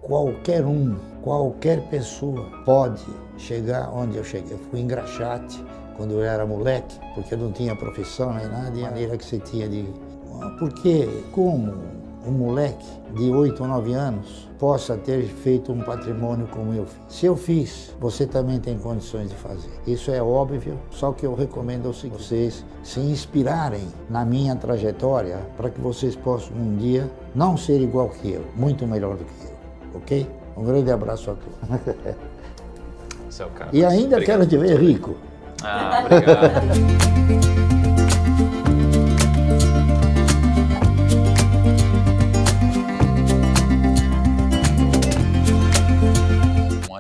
qualquer pessoa pode chegar onde eu cheguei. Eu fui engraxate quando eu era moleque, porque eu não tinha profissão nem nada, e a maneira que você tinha de... Porque como um moleque de 8 ou 9 anos possa ter feito um patrimônio como eu fiz. Se eu fiz, você também tem condições de fazer. Isso é óbvio, só que eu recomendo vocês se inspirarem na minha trajetória para que vocês possam um dia não ser igual que eu, muito melhor do que eu, ok? Um grande abraço a todos. Seu cara, e ainda obrigado. Quero te ver rico. Ah, obrigado.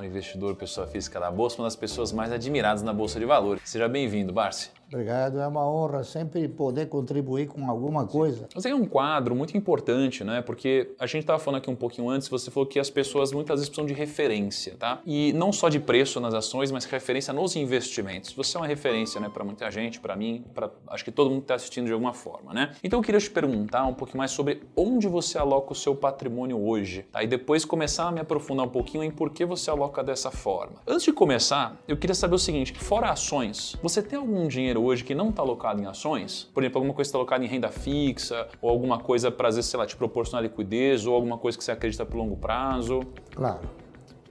Investidor, pessoa física da Bolsa, uma das pessoas mais admiradas na Bolsa de Valores. Seja bem-vindo, Barsi. Obrigado, é uma honra sempre poder contribuir com alguma coisa. Você tem um quadro muito importante, né? Porque a gente estava falando aqui um pouquinho antes, você falou que as pessoas muitas vezes precisam de referência, tá? E não só de preço nas ações, mas referência nos investimentos. Você é uma referência, né, para muita gente, para mim, para acho que todo mundo que está assistindo de alguma forma, né? Então eu queria te perguntar um pouquinho mais sobre onde você aloca o seu patrimônio hoje, tá? E depois começar a me aprofundar um pouquinho em por que você aloca dessa forma. Antes de começar, eu queria saber o seguinte, fora ações, você tem algum dinheiro hoje que não está alocado em ações? Por exemplo, alguma coisa está alocada em renda fixa, ou alguma coisa para, às vezes, sei lá, te proporcionar liquidez, ou alguma coisa que você acredita por longo prazo? Claro,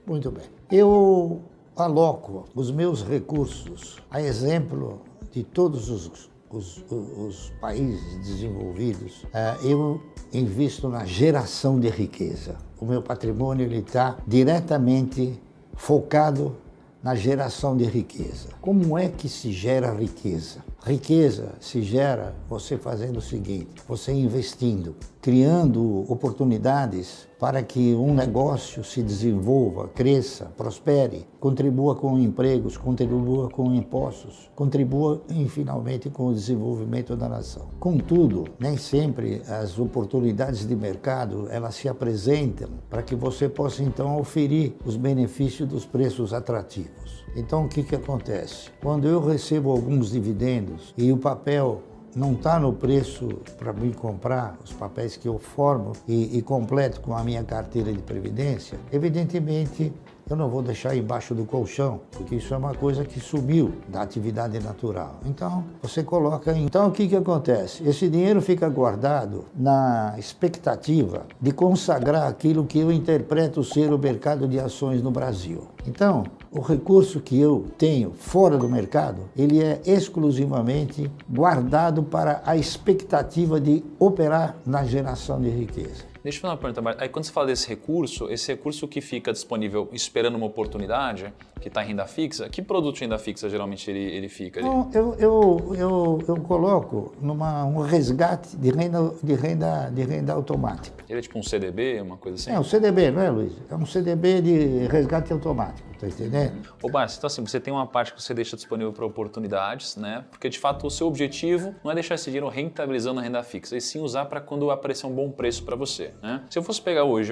muito bem. Eu aloco os meus recursos, a exemplo de todos os países desenvolvidos, eu invisto na geração de riqueza. O meu patrimônio está diretamente focado na geração de riqueza. Como é que se gera riqueza? Riqueza se gera você fazendo o seguinte, você investindo, criando oportunidades para que um negócio se desenvolva, cresça, prospere, contribua com empregos, contribua com impostos, contribua finalmente com o desenvolvimento da nação. Contudo, nem sempre as oportunidades de mercado elas se apresentam para que você possa então oferir os benefícios dos preços atrativos. Então o que acontece? Quando eu recebo alguns dividendos e o papel não está no preço para mim comprar os papéis que eu formo e completo com a minha carteira de previdência, evidentemente eu não vou deixar embaixo do colchão, porque isso é uma coisa que sumiu da atividade natural. Então, você coloca... Então, o que acontece? Esse dinheiro fica guardado na expectativa de consagrar aquilo que eu interpreto ser o mercado de ações no Brasil. Então, o recurso que eu tenho fora do mercado, ele é exclusivamente guardado para a expectativa de operar na geração de riqueza. Deixa eu fazer uma pergunta, aí quando você fala desse recurso, esse recurso que fica disponível esperando uma oportunidade, que está em renda fixa, que produto de renda fixa geralmente ele fica ali? Não, eu coloco um resgate de renda automática. Ele é tipo um CDB, uma coisa assim? É um CDB, não é, Luiz? É um CDB de resgate automático, tá entendendo? Ô, Barsi, então assim, você tem uma parte que você deixa disponível para oportunidades, né? Porque de fato o seu objetivo não é deixar esse dinheiro rentabilizando a renda fixa, e sim usar para quando aparecer um bom preço para você, né? Se eu fosse pegar hoje,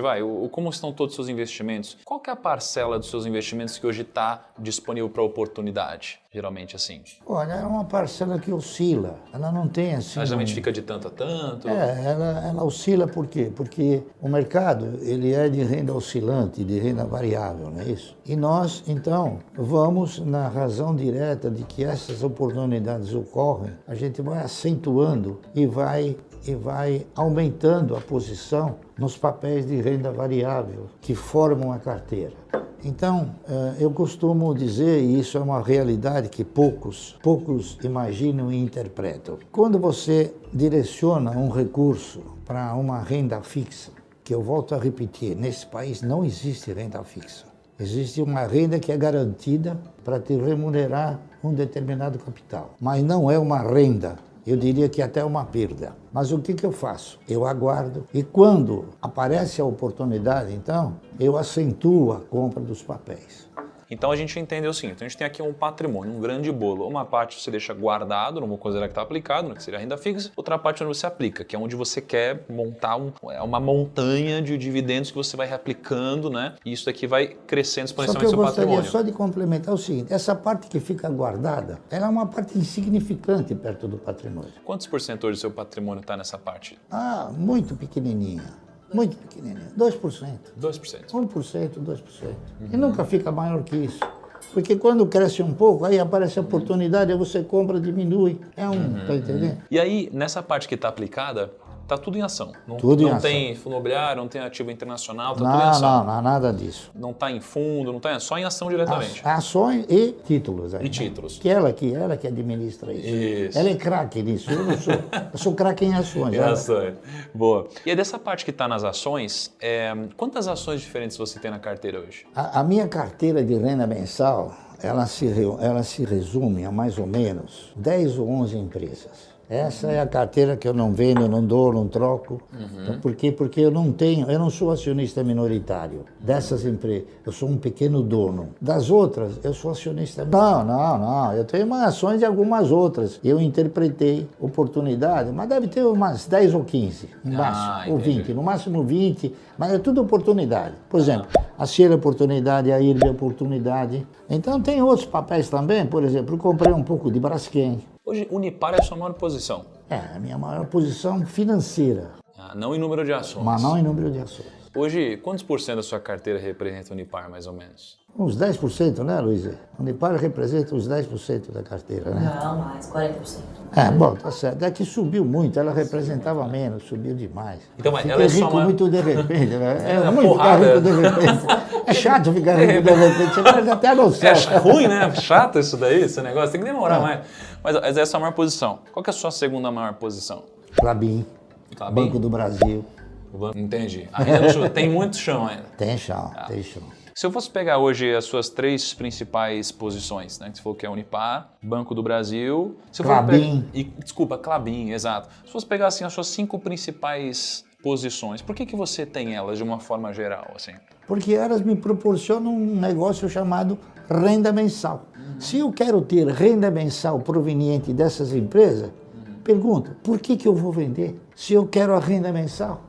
como estão todos os seus investimentos, qual que é a parcela dos seus investimentos que hoje está disponível para oportunidade? Geralmente assim. Olha, é uma parcela que oscila, ela não tem assim... Mas geralmente fica de tanto a tanto? Ela oscila por quê? Porque o mercado, ele é de renda oscilante, de renda variável, não é isso? E nós, então, vamos na razão direta de que essas oportunidades ocorrem, a gente vai acentuando e vai aumentando a posição nos papéis de renda variável que formam a carteira. Então, eu costumo dizer, e isso é uma realidade que poucos imaginam e interpretam. Quando você direciona um recurso para uma renda fixa, que eu volto a repetir, nesse país não existe renda fixa. Existe uma renda que é garantida para te remunerar um determinado capital, mas não é uma renda. Eu diria que até uma perda. Mas o que eu faço? Eu aguardo e quando aparece a oportunidade, então, eu acentuo a compra dos papéis. Então a gente entendeu o seguinte, a gente tem aqui um patrimônio, um grande bolo. Uma parte você deixa guardado, não vou considerar que está aplicado, que seria a renda fixa. Outra parte onde você aplica, que é onde você quer montar uma montanha de dividendos que você vai reaplicando, né? E isso daqui vai crescendo exponencialmente seu patrimônio. Eu gostaria só de complementar o seguinte, essa parte que fica guardada, ela é uma parte insignificante perto do patrimônio. Quantos por cento hoje do seu patrimônio está nessa parte? Muito pequenininha. Muito pequenininho, 2%. 2%. 1%, 2%. E nunca fica maior que isso. Porque quando cresce um pouco, aí aparece a oportunidade, aí você compra, diminui. Tá entendendo? E aí, nessa parte que está aplicada, está tudo em ação. Tudo em não ação. tem fundo imobiliário, não tem ativo internacional, está tudo em ação. Não, nada disso. Não está em fundo, não está só em ação diretamente. Ações e títulos. Aí, E títulos. Que ela que administra isso. Isso. Ela é craque nisso. Eu não sou. Eu sou craque em ações. Em ações. Boa. E aí, dessa parte que está nas ações, quantas ações diferentes você tem na carteira hoje? A minha carteira de renda mensal, ela se resume a mais ou menos 10 ou 11 empresas. Essa é a carteira que eu não vendo, não dou, não troco. Por quê? Porque eu não sou acionista minoritário dessas empresas. Eu sou um pequeno dono. Das outras, eu sou acionista. Não. Eu tenho mais ações de algumas outras. Eu interpretei oportunidade, mas deve ter umas 10 ou 15, no máximo, ou 20, no máximo 20, mas é tudo oportunidade. Por exemplo, a Cielo é oportunidade, a IRB é oportunidade. Então tem outros papéis também, por exemplo, eu comprei um pouco de Braskem. Hoje, Unipar é a sua maior posição. É, a minha maior posição financeira, Não em número de ações. mas não em número de ações. Hoje, quantos por cento da sua carteira representa Unipar, mais ou menos? Uns 10%, né, Luiz? A Unipar representa uns 10% da carteira, né? Não, mais, 40%. Bom, tá certo. É que subiu muito, ela representava menos, subiu demais. Então, mas Fiquei ela é só rico uma... muito de repente, né? É ruim ficar porrada. rico de repente. É chato ficar rico de repente, você perde até a noção. É ruim, né? Chato isso daí, esse negócio. Tem que demorar mais. Mas essa é a sua maior posição. Qual que é a sua segunda maior posição? Klabin, Klabin? Banco do Brasil. Entendi. Ainda tem muito chão ainda. Tem chão, tem chão. Se eu fosse pegar hoje as suas três principais posições, né? Que você falou que é Unipar, Banco do Brasil... Klabin. Desculpa, Klabin, exato. Se fosse pegar assim, as suas 5 principais posições, por que você tem elas de uma forma geral? Assim? Porque elas me proporcionam um negócio chamado renda mensal. Se eu quero ter renda mensal proveniente dessas empresas, pergunta, por que eu vou vender se eu quero a renda mensal?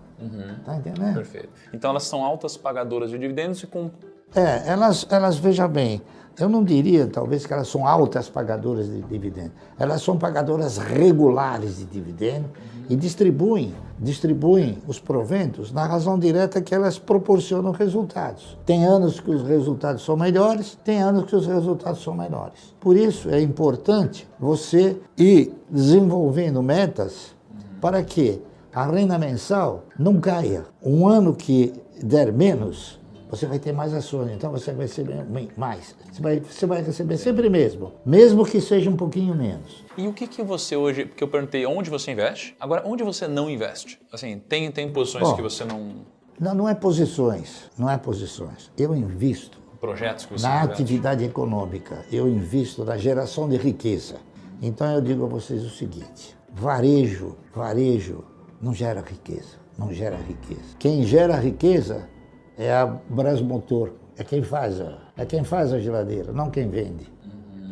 Tá entendendo? Perfeito. Então elas são altas pagadoras de dividendos e com... Elas veja bem, eu não diria talvez que elas são altas pagadoras de dividendos. Elas são pagadoras regulares de dividendos e distribuem os proventos na razão direta que elas proporcionam resultados. Tem anos que os resultados são melhores, tem anos que os resultados são menores. Por isso é importante você ir desenvolvendo metas para que a renda mensal não caia. Um ano que der menos, você vai ter mais ações, então você vai receber mais. Você vai receber sempre mesmo que seja um pouquinho menos. E o que você hoje, porque eu perguntei onde você investe, agora onde você não investe? Assim, tem posições que você não... Não é posições. Eu invisto Projetos que você na investe? atividade econômica, eu invisto na geração de riqueza. Então eu digo a vocês o seguinte, varejo não gera riqueza. Quem gera riqueza é a Brasmotor, é quem faz a geladeira, não quem vende.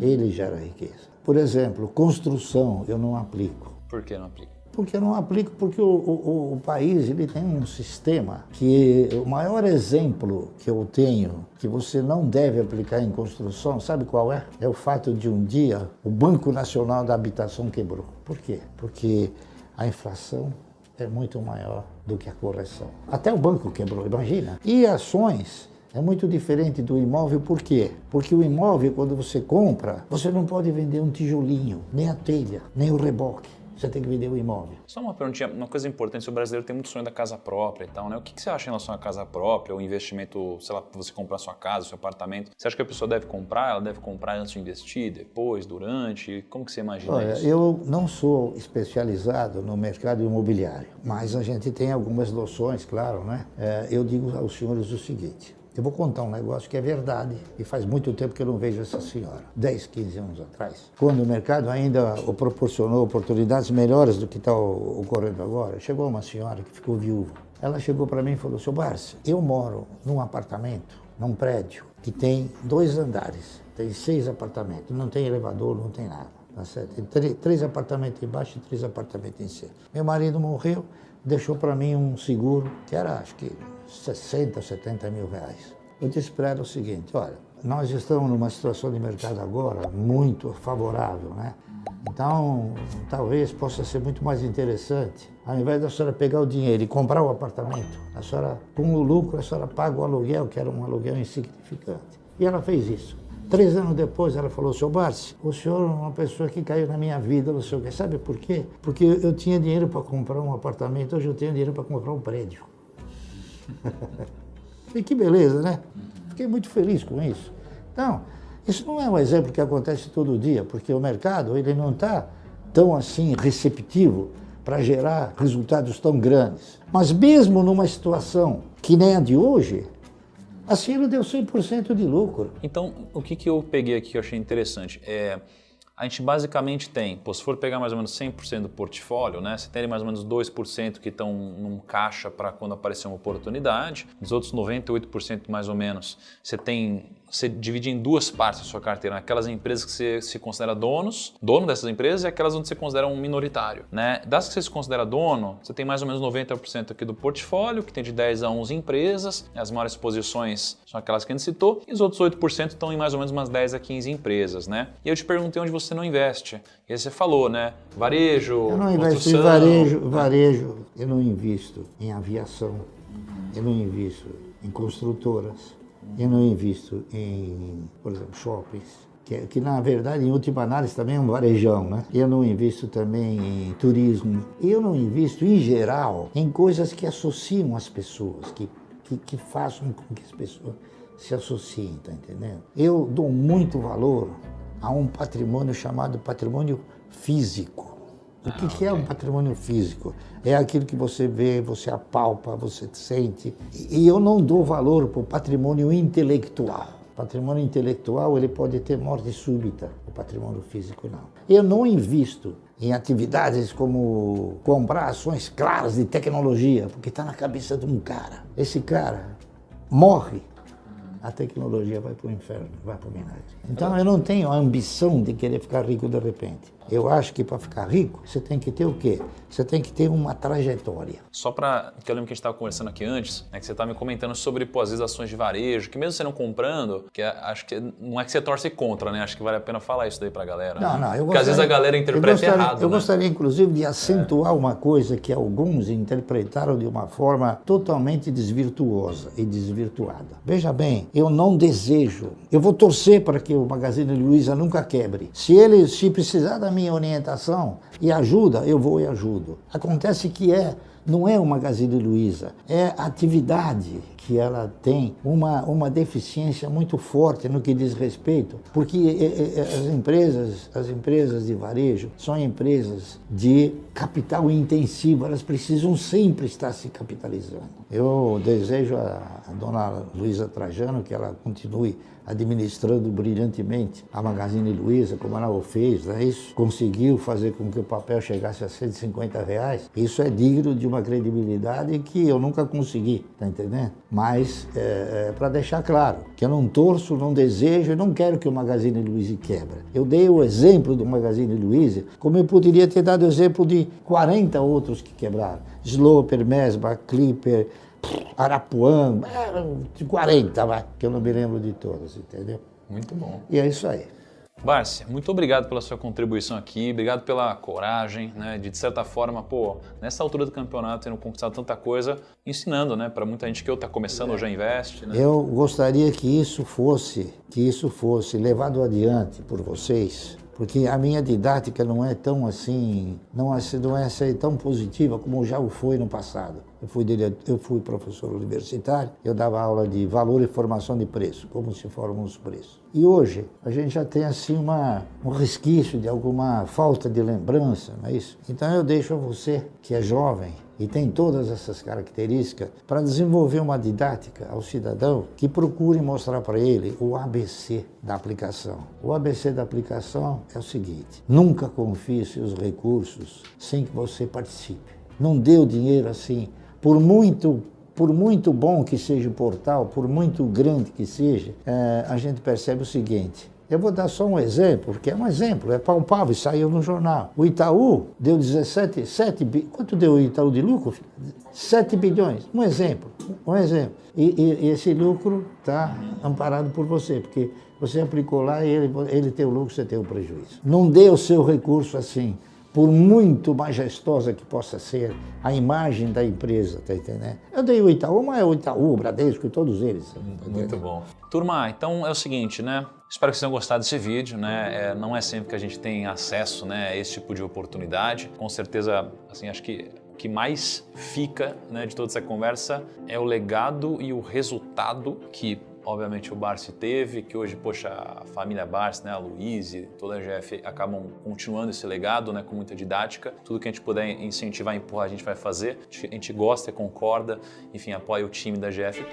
Ele gera riqueza. Por exemplo, construção eu não aplico. Por que não aplica? Porque eu não aplico, porque o país ele tem um sistema que o maior exemplo que eu tenho que você não deve aplicar em construção, sabe qual é? É o fato de um dia o Banco Nacional da Habitação quebrou. Por quê? Porque a inflação é muito maior do que a correção. Até o banco quebrou, imagina. E ações é muito diferente do imóvel, por quê? Porque o imóvel, quando você compra, você não pode vender um tijolinho, nem a telha, nem o reboque. Você tem que vender o imóvel. Só uma perguntinha, uma coisa importante, o brasileiro tem muito sonho da casa própria e tal, né? O que você acha em relação à casa própria, o investimento, sei lá, você comprar sua casa, seu apartamento? Você acha que a pessoa deve comprar? Ela deve comprar antes de investir, depois, durante? Como que você imagina Olha, isso? eu não sou especializado no mercado imobiliário, mas a gente tem algumas noções, claro, né? Eu digo aos senhores o seguinte, eu vou contar um negócio que é verdade e faz muito tempo que eu não vejo essa senhora, 10, 15 anos atrás. Quando o mercado ainda proporcionou oportunidades melhores do que está ocorrendo agora, chegou uma senhora que ficou viúva. Ela chegou para mim e falou, seu Barsi, eu moro num apartamento, num prédio que tem 2 andares, tem 6 apartamentos, não tem elevador, não tem nada. Tá certo? Tem 3 apartamentos embaixo e 3 apartamentos em cima. Meu marido morreu, deixou para mim um seguro que era, acho que, 60, 70 mil reais. Eu disse para ela o seguinte, olha, nós estamos numa situação de mercado agora muito favorável, né? Então, talvez possa ser muito mais interessante, ao invés da senhora pegar o dinheiro e comprar o apartamento, a senhora, com o lucro, a senhora paga o aluguel, que era um aluguel insignificante. E ela fez isso. 3 anos depois, ela falou: seu Barsi, o senhor é uma pessoa que caiu na minha vida, não sei o quê. Sabe por quê? Porque eu tinha dinheiro para comprar um apartamento, hoje eu tenho dinheiro para comprar um prédio. E que beleza, né? Fiquei muito feliz com isso. Então, isso não é um exemplo que acontece todo dia, porque o mercado ele não está tão assim receptivo para gerar resultados tão grandes. Mas mesmo numa situação que nem a de hoje, a Cielo deu 100% de lucro. Então, o que eu peguei aqui que eu achei interessante a gente basicamente tem, se for pegar mais ou menos 100% do portfólio, né, você tem mais ou menos 2% que estão num caixa para quando aparecer uma oportunidade, os outros 98% mais ou menos, você divide em 2 partes a sua carteira, aquelas empresas que você se considera dono dessas empresas e aquelas onde você considera um minoritário. Né? Das que você se considera dono, você tem mais ou menos 90% aqui do portfólio, que tem de 10 a 11 empresas, as maiores posições são aquelas que a gente citou, e os outros 8% estão em mais ou menos umas 10 a 15 empresas. Né? E eu te perguntei onde você não investe. E aí você falou, né? Varejo, eu não investo em varejo, eu não invisto em aviação, eu não invisto em construtoras, eu não invisto em, por exemplo, shoppings, que na verdade, em última análise, também é um varejão, né? Eu não invisto também em turismo. Eu não invisto, em geral, em coisas que associam as pessoas, que façam com que as pessoas se associem, tá entendendo? Eu dou muito valor a um patrimônio chamado patrimônio físico. O que é um patrimônio físico? É aquilo que você vê, você apalpa, você sente. E eu não dou valor para o patrimônio intelectual. O patrimônio intelectual ele pode ter morte súbita, o patrimônio físico não. Eu não invisto em atividades como comprar ações claras de tecnologia, porque está na cabeça de um cara. Esse cara morre, a tecnologia vai para o inferno, vai para o vinagre. Então eu não tenho a ambição de querer ficar rico de repente. Eu acho que para ficar rico, você tem que ter o quê? Você tem que ter uma trajetória. Só para que eu lembro que a gente estava conversando aqui antes, né, que você estava me comentando sobre, às vezes, ações de varejo, que mesmo você não comprando, acho que não é que você torce contra, né? Acho que vale a pena falar isso daí para a galera. Não, né? eu Porque às vezes a galera interpreta errado. Eu gostaria, inclusive, de acentuar uma coisa que alguns interpretaram de uma forma totalmente desvirtuosa e desvirtuada. Veja bem, eu não desejo, eu vou torcer para que o Magazine Luiza nunca quebre. Se precisar da minha orientação e ajuda, eu vou e ajudo. Acontece que não é o Magazine Luiza, é a atividade que ela tem uma deficiência muito forte no que diz respeito, porque as empresas de varejo são empresas de capital intensivo, elas precisam sempre estar se capitalizando. Eu desejo a dona Luiza Trajano que ela continue administrando brilhantemente a Magazine Luiza, como ela o fez, né? Isso conseguiu fazer com que o papel chegasse a R$150. Isso é digno de uma credibilidade que eu nunca consegui, tá entendendo? Mas, para deixar claro, que eu não torço, não desejo e não quero que o Magazine Luiza quebre. Eu dei o exemplo do Magazine Luiza, como eu poderia ter dado o exemplo de 40 outros que quebraram. Sloper, Mesbah, Clipper, Arapuã, de 40, vai, que eu não me lembro de todas, entendeu? Muito bom. E é isso aí. Barsi, muito obrigado pela sua contribuição aqui, obrigado pela coragem, né, de certa forma, nessa altura do campeonato, tendo conquistado tanta coisa, ensinando, né, para muita gente que está começando ou já investe. Né? Eu gostaria que isso fosse levado adiante por vocês, porque a minha didática não é tão assim, não é tão positiva como já o foi no passado. Eu fui professor universitário, eu dava aula de valor e formação de preço, como se formam os preços. E hoje a gente já tem assim um resquício de alguma falta de lembrança, não é isso? Então eu deixo a você, que é jovem, e tem todas essas características, para desenvolver uma didática ao cidadão que procure mostrar para ele o ABC da aplicação. O ABC da aplicação é o seguinte: nunca confie seus recursos sem que você participe. Não dê o dinheiro assim, por muito bom que seja o portal, por muito grande que seja, a gente percebe o seguinte: Eu vou dar só um exemplo, porque é um exemplo, é palpável, saiu no jornal. O Itaú deu 7 bi. Quanto deu o Itaú de lucro? 7 bilhões. Um exemplo. E esse lucro está amparado por você, porque você aplicou lá e ele tem o lucro, você tem o prejuízo. Não dê o seu recurso assim, por muito majestosa que possa ser a imagem da empresa, tá entendendo? Eu dei o Itaú, mas é o Itaú, o Bradesco e todos eles. Tá Muito bom. Turma, então é o seguinte, né? Espero que vocês tenham gostado desse vídeo, né? Não é sempre que a gente tem acesso, né, a esse tipo de oportunidade. Com certeza, assim, acho que o que mais fica, né, de toda essa conversa é o legado e o resultado que, obviamente, o Barsi teve, que hoje, poxa, a família Barsi, né, a Luiz e toda a GF acabam continuando esse legado, né, com muita didática. Tudo que a gente puder incentivar, empurrar, a gente vai fazer. A gente gosta e concorda, enfim, apoia o time da GF.